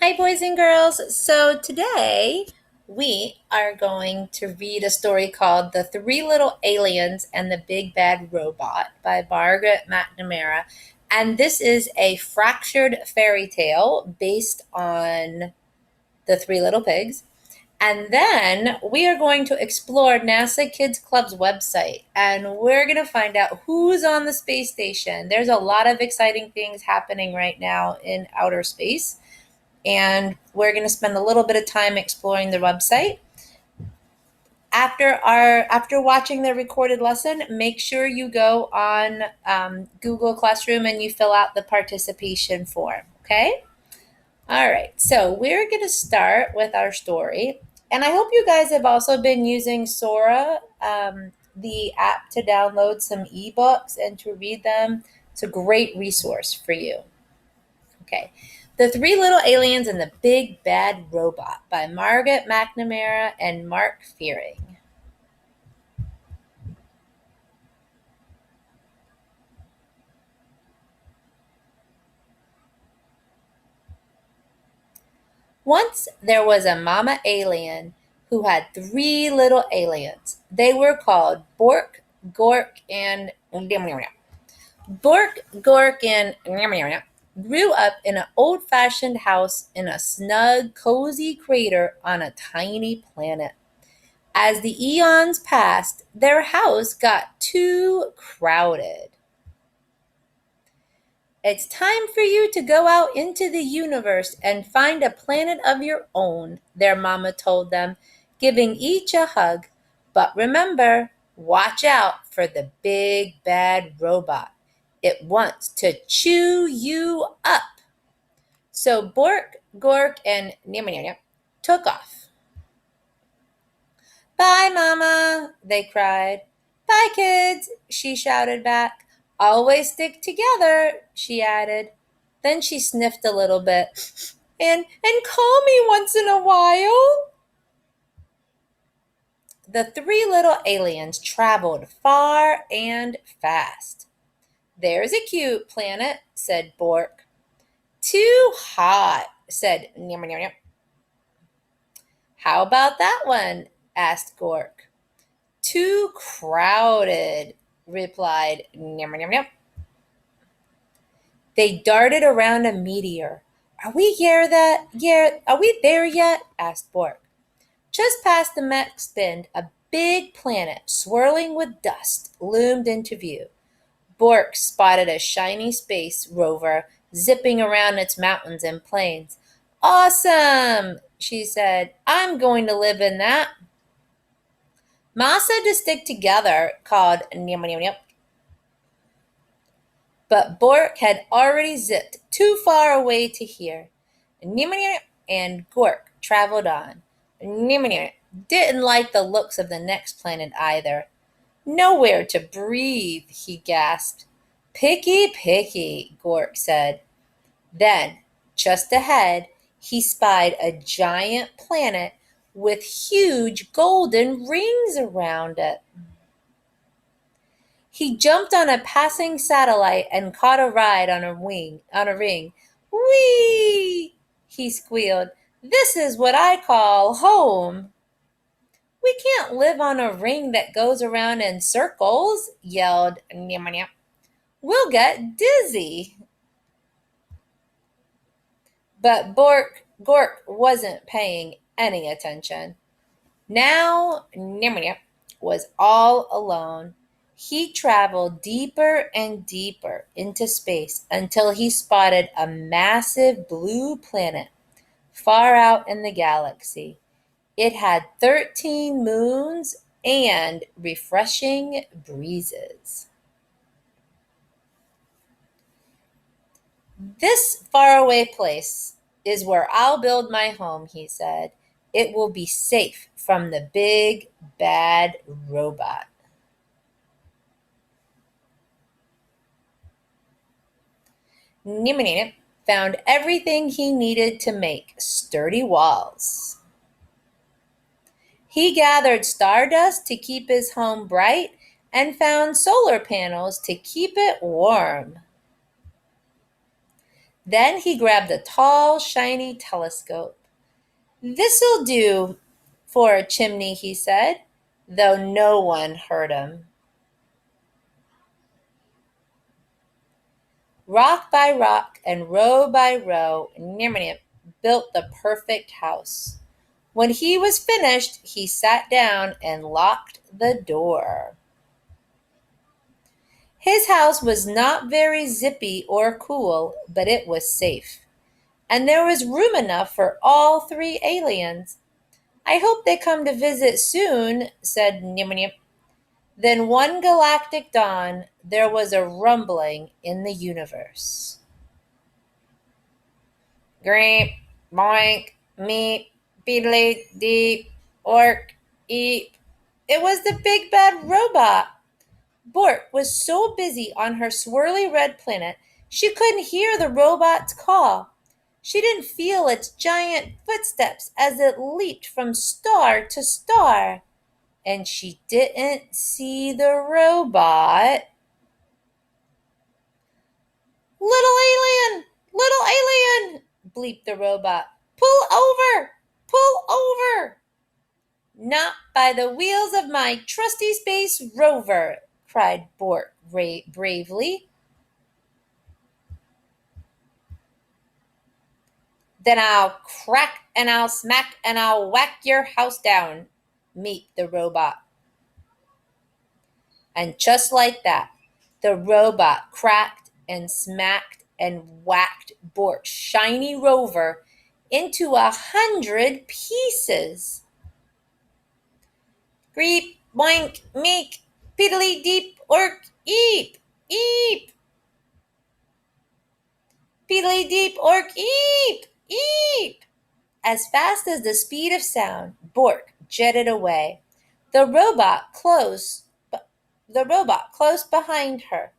Hi, boys and girls. So today we are going to read a story called The Three Little Aliens and the Big Bad Robot by Margaret McNamara. And this is a fractured fairy tale based on The Three Little Pigs. And then we are going to explore NASA Kids Club's website and we're going to find out who's on the space station. There's a lot of exciting things happening right now in outer space and we're going to spend a little bit of time exploring the website. After watching the recorded lesson, make sure you go on Google Classroom and you fill out the participation form. Okay. All right. So we're going to start with our story, and I hope you guys have also been using Sora, the app, to download some ebooks and to read them. It's a great resource for you. Okay. The Three Little Aliens and the Big Bad Robot by Margaret McNamara and Mark Fearing. Once there was a mama alien who had three little aliens. They were called Bork, Gork, and Bork, Gork, and grew up in an old-fashioned house in a snug, cozy crater on a tiny planet. As the eons passed, their house got too crowded. It's time for you to go out into the universe and find a planet of your own, their mama told them, giving each a hug. But remember, watch out for the big bad robot. It wants to chew you up. So Bork, Gork, and took off. Bye, Mama, they cried. Bye, kids, she shouted back. Always stick together, she added. Then she sniffed a little bit. And call me once in a while. The three little aliens traveled far and fast. There's a cute planet, said Bork. Too hot, said How about that one? Asked Gork. Too crowded, replied They darted around a meteor. Are we there yet? Asked Bork. Just past the next bend, a big planet swirling with dust loomed into view. Bork spotted a shiny space rover zipping around its mountains and plains. Awesome, she said. I'm going to live in that. Ma said to stick together, called but Bork had already zipped too far away to hear. And Gork traveled on. Didn't like the looks of the next planet either. Nowhere to breathe, he gasped. Picky, picky, Gork said. Then, just ahead, he spied a giant planet with huge golden rings around it. He jumped on a passing satellite and caught a ride on a ring. Whee! He squealed. This is what I call home. We can't live on a ring that goes around in circles, yelled Nyam. We'll get dizzy. But Gork wasn't paying any attention. Now Nyam was all alone. He traveled deeper and deeper into space until he spotted a massive blue planet far out in the galaxy. It had 13 moons and refreshing breezes. This faraway place is where I'll build my home, he said. It will be safe from the big bad robot. Nimanina found everything he needed to make sturdy walls. He gathered stardust to keep his home bright and found solar panels to keep it warm. Then he grabbed a tall, shiny telescope. "This'll do for a chimney," he said, though no one heard him. Rock by rock and row by row, Nimrod built the perfect house. When he was finished, he sat down and locked the door. His house was not very zippy or cool, but it was safe. And there was room enough for all three aliens. "I hope they come to visit soon," said Nimrod. Then one galactic dawn, there was a rumbling in the universe. Greep, boink, meep, beedly, deep, ork, eep. It was the big bad robot. Bork was so busy on her swirly red planet she couldn't hear the robot's call. She didn't feel its giant footsteps as it leaped from star to star. And she didn't see the robot. "Little alien! Little alien!" bleeped the robot. "Pull over! Pull over!" "Not by the wheels of my trusty space rover!" cried Bork bravely. "Then I'll crack and I'll smack and I'll whack your house down," meeped the robot. And just like that, the robot cracked and smacked and whacked Bork's shiny rover into 100 pieces. "Greep, boink, meek, piddly deep, ork, eep, eep. Piddly deep, ork, eep, eep." As fast as the speed of sound, Bork jetted away. The robot close behind her.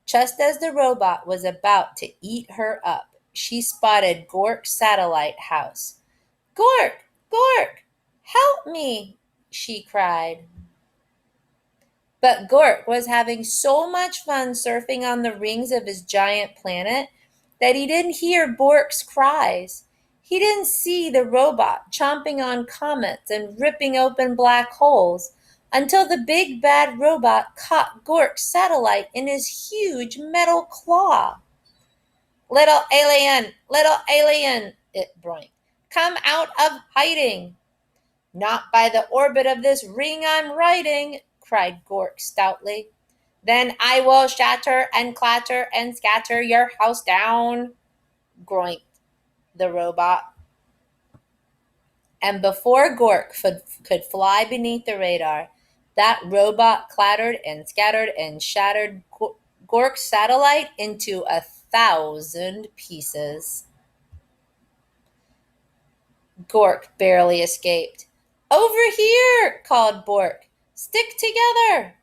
Just as the robot was about to eat her up, she spotted Gork's satellite house. "Gork! Gork! Help me!" she cried. But Gork was having so much fun surfing on the rings of his giant planet that he didn't hear Bork's cries. He didn't see the robot chomping on comets and ripping open black holes until the big bad robot caught Gork's satellite in his huge metal claw. Little alien, it broinked. "Come out of hiding." "Not by the orbit of this ring I'm riding," cried Gork stoutly. "Then I will shatter and clatter and scatter your house down," groinked the robot. And before Gork could fly beneath the radar, that robot clattered and scattered and shattered Gork's satellite into 1,000 pieces. Gork barely escaped. "Over here!" called Bork. "Stick together!"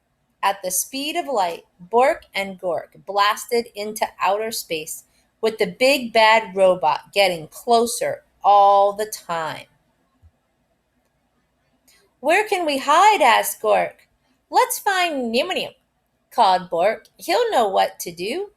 At the speed of light, Bork and Gork blasted into outer space, with the big bad robot getting closer all the time. "Where can we hide?" asked Gork. "Let's find Nimrod," called Bork. "He'll know what to do."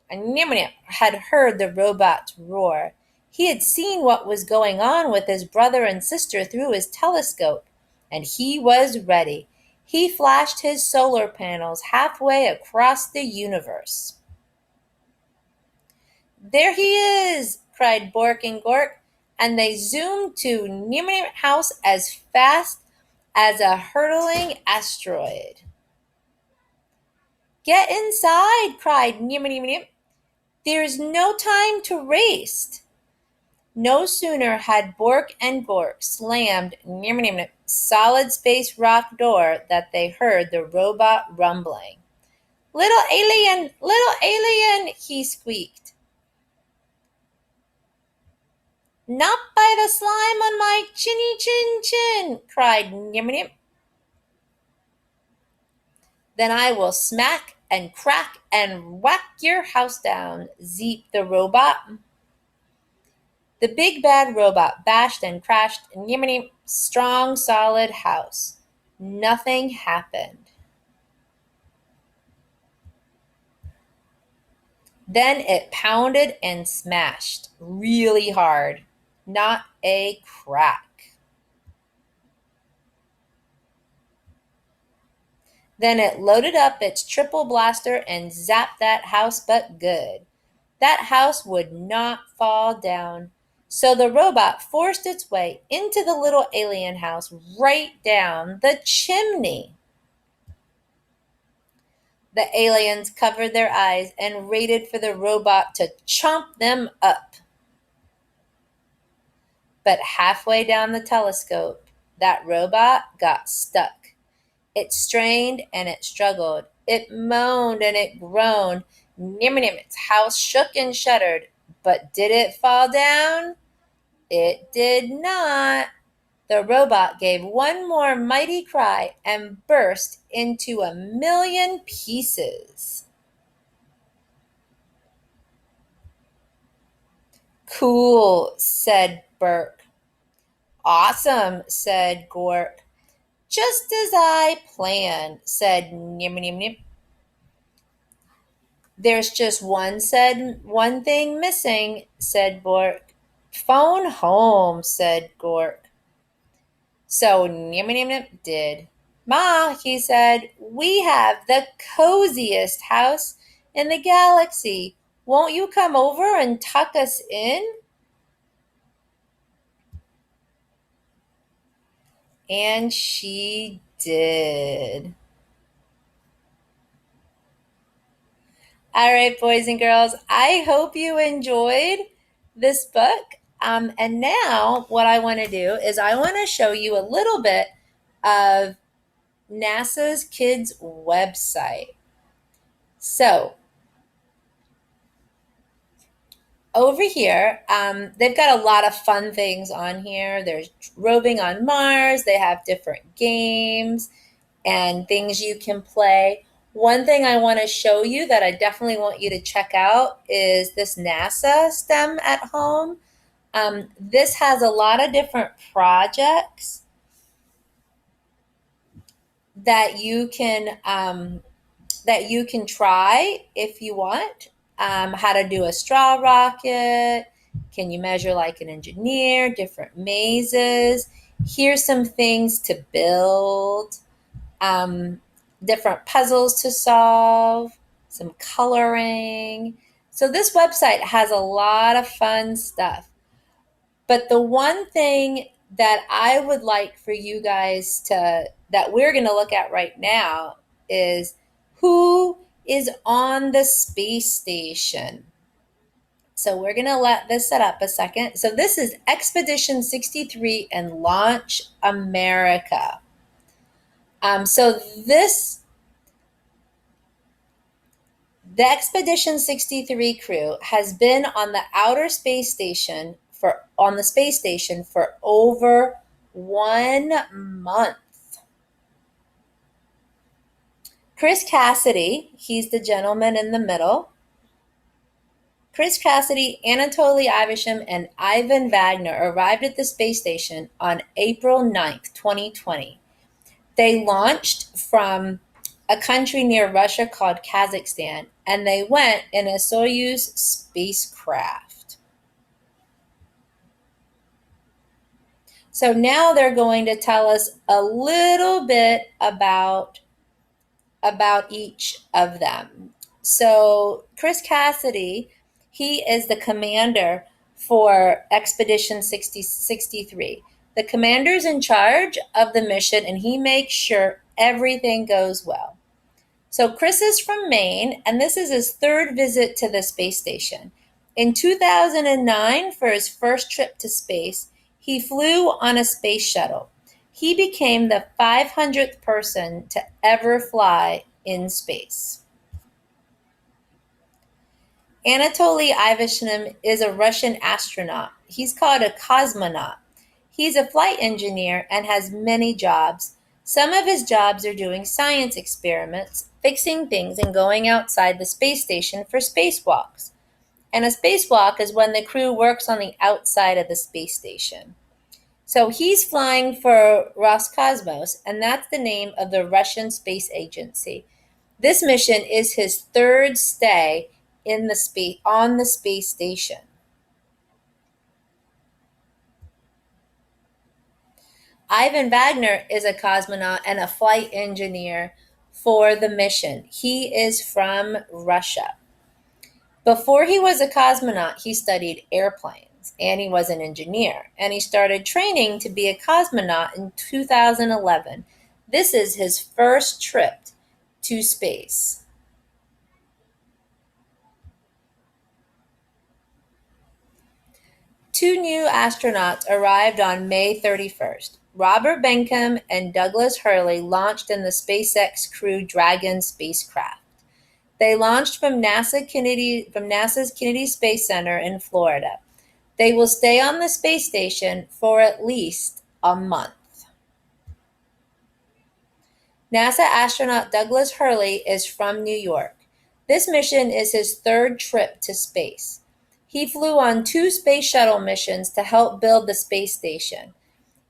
And Nimrod had heard the robot's roar. He had seen what was going on with his brother and sister through his telescope, and he was ready. He flashed his solar panels halfway across the universe. "There he is!" cried Bork and Gork, and they zoomed to Nimrod House as fast as a hurtling asteroid. "Get inside!" cried Nimrod. "There's no time to waste." No sooner had Bork and Gork slammed Nimrod solid space rock door that they heard the robot rumbling. Little alien, he squeaked. "Not by the slime on my chinny chin chin," cried Nimrod. "Then I will smack and crack and whack your house down," zeeped the robot. The big bad robot bashed and crashed Nimrod's strong, solid house. Nothing happened. Then it pounded and smashed really hard. Not a crack. Then it loaded up its triple blaster and zapped that house but good. That house would not fall down. So the robot forced its way into the little alien house right down the chimney. The aliens covered their eyes and waited for the robot to chomp them up. But halfway down the telescope, that robot got stuck. It strained and it struggled. It moaned and it groaned. Its house shook and shuddered. But did it fall down? It did not. The robot gave one more mighty cry and burst into a million pieces. Cool, said Burke. Awesome, said Gork. Just as I planned, said Nim Nim Nim. There's just one thing missing, said Bork. Phone home, said Gork. So Nim Nim Nim did. Ma, he said, we have the coziest house in the galaxy. Won't you come over and tuck us in? And she did. All right, boys and girls, I hope you enjoyed this book. And now, what I want to do is I want to show you a little bit of NASA's Kids website. So, over here, they've got a lot of fun things on here. There's roving on Mars, they have different games and things you can play. One thing I want to show you that I definitely want you to check out is this NASA STEM at Home. This has a lot of different projects that you can try if you want. How to do a straw rocket. Can you measure like an engineer? Different mazes. Here's some things to build. Different puzzles to solve, some coloring. So this website has a lot of fun stuff. But the one thing that I would like for you guys that we're going to look at right now is who is on the space station. So we're going to let this set up a second. So this is Expedition 63 and Launch America. So the Expedition 63 crew has been on the space station for over 1 month. Chris Cassidy, he's the gentleman in the middle. Chris Cassidy, Anatoly Iversham, and Ivan Wagner arrived at the space station on April 9th, 2020. They launched from a country near Russia called Kazakhstan, and they went in a Soyuz spacecraft. So now they're going to tell us a little bit about each of them. So Chris Cassidy, he is the commander for Expedition 63. The commander's in charge of the mission, and he makes sure everything goes well. So Chris is from Maine, and this is his third visit to the space station. In 2009, for his first trip to space, he flew on a space shuttle. He became the 500th person to ever fly in space. Anatoly Iversham is a Russian astronaut. He's called a cosmonaut. He's a flight engineer and has many jobs. Some of his jobs are doing science experiments, fixing things, and going outside the space station for spacewalks. And a spacewalk is when the crew works on the outside of the space station. So he's flying for Roscosmos, and that's the name of the Russian space agency. This mission is his third stay on the space station. Ivan Wagner is a cosmonaut and a flight engineer for the mission. He is from Russia. Before he was a cosmonaut, he studied airplanes and he was an engineer. And he started training to be a cosmonaut in 2011. This is his first trip to space. Two new astronauts arrived on May 31st. Robert Behnken and Douglas Hurley launched in the SpaceX Crew Dragon spacecraft. They launched from NASA's Kennedy Space Center in Florida. They will stay on the space station for at least a month. NASA astronaut Douglas Hurley is from New York. This mission is his third trip to space. He flew on 2 space shuttle missions to help build the space station.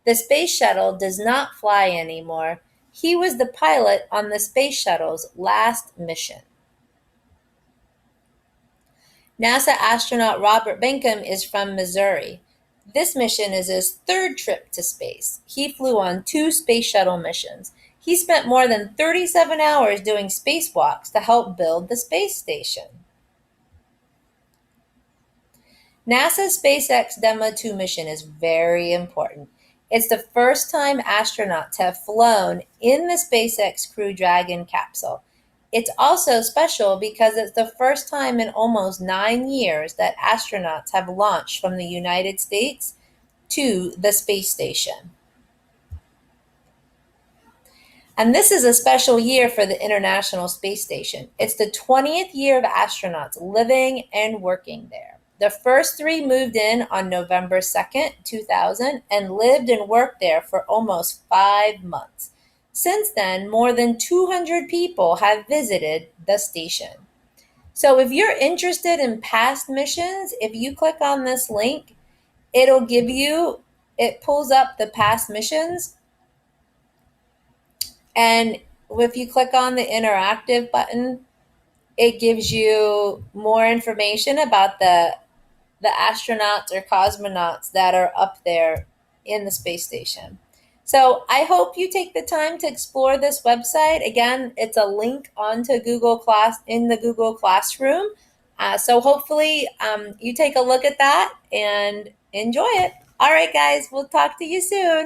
The space shuttle does not fly anymore. He was the pilot on the space shuttle's last mission. NASA astronaut Robert Behnken is from Missouri. This mission is his third trip to space. He flew on 2 space shuttle missions. He spent more than 37 hours doing spacewalks to help build the space station. NASA's SpaceX Demo 2 mission is very important. It's the first time astronauts have flown in the SpaceX Crew Dragon capsule. It's also special because it's the first time in almost 9 years that astronauts have launched from the United States to the space station. And this is a special year for the International Space Station. It's the 20th year of astronauts living and working there. The first 3 moved in on November 2nd, 2000, and lived and worked there for almost 5 months. Since then, more than 200 people have visited the station. So if you're interested in past missions, if you click on this link, it pulls up the past missions. And if you click on the interactive button, it gives you more information about the astronauts or cosmonauts that are up there in the space station. So I hope you take the time to explore this website. Again, it's a link onto Google Class in the Google Classroom. So hopefully you take a look at that and enjoy it. All right, guys, we'll talk to you soon.